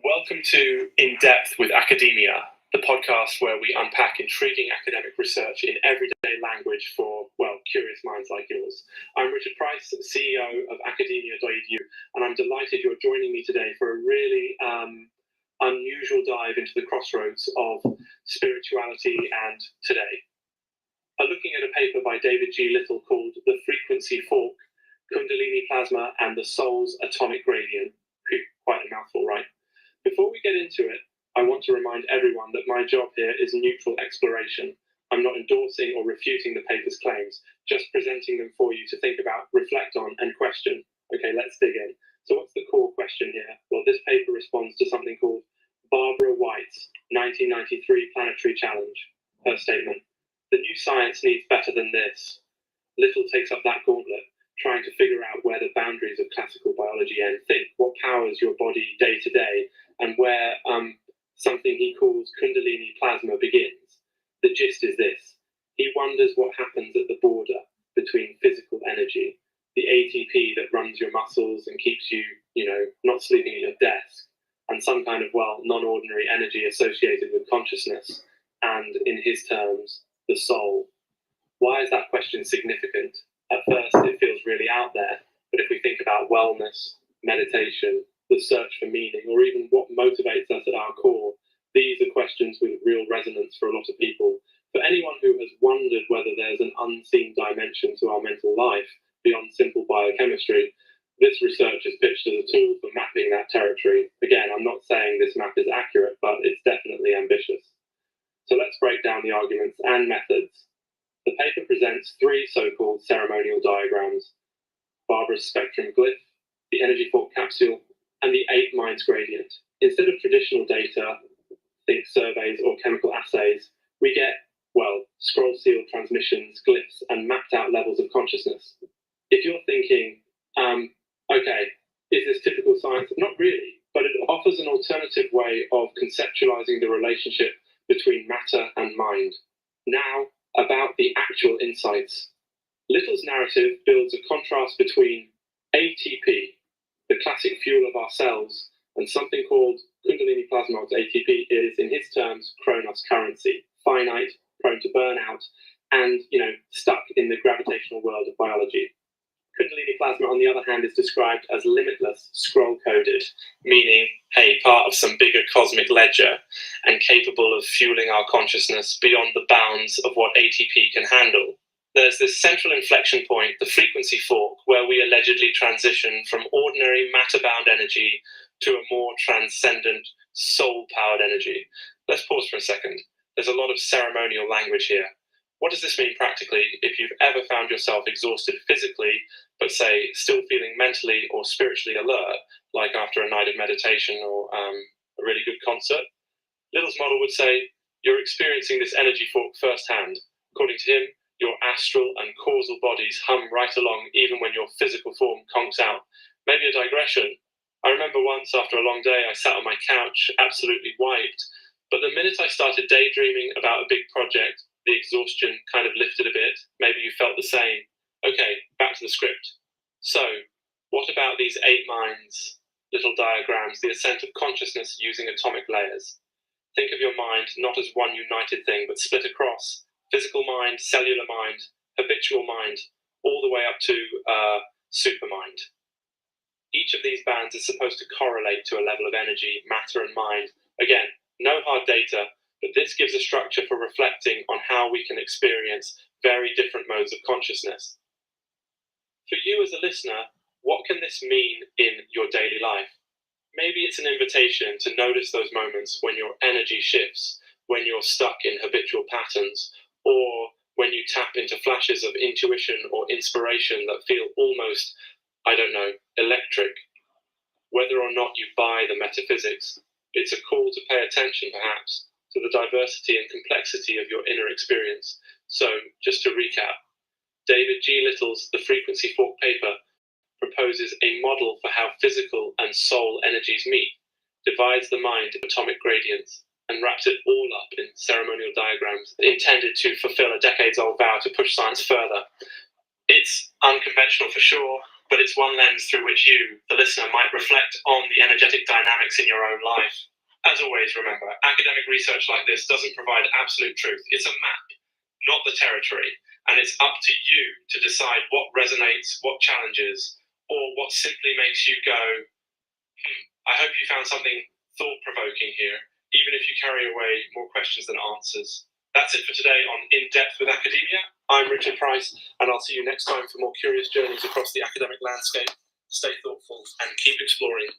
Welcome to In Depth with Academia, the podcast where we unpack intriguing academic research in everyday language for, curious minds like yours. I'm Richard Price, CEO of academia.edu, and I'm delighted you're joining me today for a really unusual dive into the crossroads of spirituality and today. I'm looking at a paper by David G. Little called The Frequency Fork, Kundalini Plasma and the Soul's Atomic Gradient. Quite a mouthful, right? Before we get into it, I want to remind everyone that my job here is neutral exploration. I'm not endorsing or refuting the paper's claims, just presenting them for you to think about, reflect on, and question. Okay, let's dig in. So what's the core question here? Well, this paper responds to something called Barbara White's 1993 Planetary Challenge. Her statement: "The new science needs better than this." Little takes up that gauntlet, trying to figure out where the boundaries of classical biology end. Think what powers your body day to day, and where something he calls Kundalini plasma begins. The gist is this: he wonders what happens at the border between physical energy, the ATP that runs your muscles and keeps you, not sleeping at your desk, and some kind of, non-ordinary energy associated with consciousness, and in his terms, the soul. Why is that question significant? At first, it feels really out there, but if we think about wellness, meditation, the search for meaning, or even what motivates us at our core, these are questions with real resonance for a lot of people. For anyone who has wondered whether there's an unseen dimension to our mental life beyond simple biochemistry, this research is pitched as a tool for mapping that territory. Again, I'm not saying this map is accurate, but it's definitely ambitious. So let's break down the arguments and methods. The paper presents three so-called ceremonial diagrams: Barbara's spectrum glyph, the energy fork capsule, and the 8 minds gradient. Instead of traditional data, think surveys or chemical assays, we get, scroll-sealed transmissions, glyphs, and mapped-out levels of consciousness. If you're thinking, okay, is this typical science? Not really, but it offers an alternative way of conceptualizing the relationship between matter and mind. Now, about the actual insights. Little's narrative builds a contrast between ATP, the classic fuel of our cells, and something called Kundalini plasma. ATP is, in his terms, Chronos currency, finite, prone to burnout, and, stuck in the gravitational world of biology. Kundalini plasma, on the other hand, is described as limitless, scroll-coded, meaning, part of some bigger cosmic ledger and capable of fueling our consciousness beyond the bounds of what ATP can handle. There's this central inflection point, the frequency fork, where we allegedly transition from ordinary matter-bound energy to a more transcendent, soul-powered energy. Let's pause for a second. There's a lot of ceremonial language here. What does this mean practically if you've ever found yourself exhausted physically, but say still feeling mentally or spiritually alert, like after a night of meditation or a really good concert? Little's model would say you're experiencing this energy fork firsthand. According to him, your astral and causal bodies hum right along even when your physical form conks out. Maybe a digression. I remember once after a long day I sat on my couch, absolutely wiped, but the minute I started daydreaming about a big project, the exhaustion kind of lifted a bit. Maybe you felt the same. Okay, back to the script. So, what about these 8 minds, little diagrams, the ascent of consciousness using atomic layers? Think of your mind not as one united thing, but split across physical mind, cellular mind, habitual mind, all the way up to supermind. Each of these bands is supposed to correlate to a level of energy, matter, and mind. Again, no hard data, but this gives a structure for reflecting on how we can experience very different modes of consciousness. For you as a listener, what can this mean in your daily life? Maybe it's an invitation to notice those moments when your energy shifts, when you're stuck in habitual patterns, or when you tap into flashes of intuition or inspiration that feel almost, electric. Whether or not you buy the metaphysics, it's a call to pay attention, perhaps, to the diversity and complexity of your inner experience. So, just to recap, David G. Little's The Frequency Fork paper proposes a model for how physical and soul energies meet, divides the mind into atomic gradients, and wraps it all up in ceremonial diagrams intended to fulfill a decades-old vow to push science further. It's unconventional for sure, but it's one lens through which you, the listener, might reflect on the energetic dynamics in your own life. As always, remember, academic research like this doesn't provide absolute truth. It's a map, not the territory, and it's up to you to decide what resonates, what challenges, or what simply makes you go, I hope you found something thought-provoking here, even if you carry away more questions than answers. That's it for today on In Depth with Academia. I'm Richard Price, and I'll see you next time for more curious journeys across the academic landscape. Stay thoughtful and keep exploring.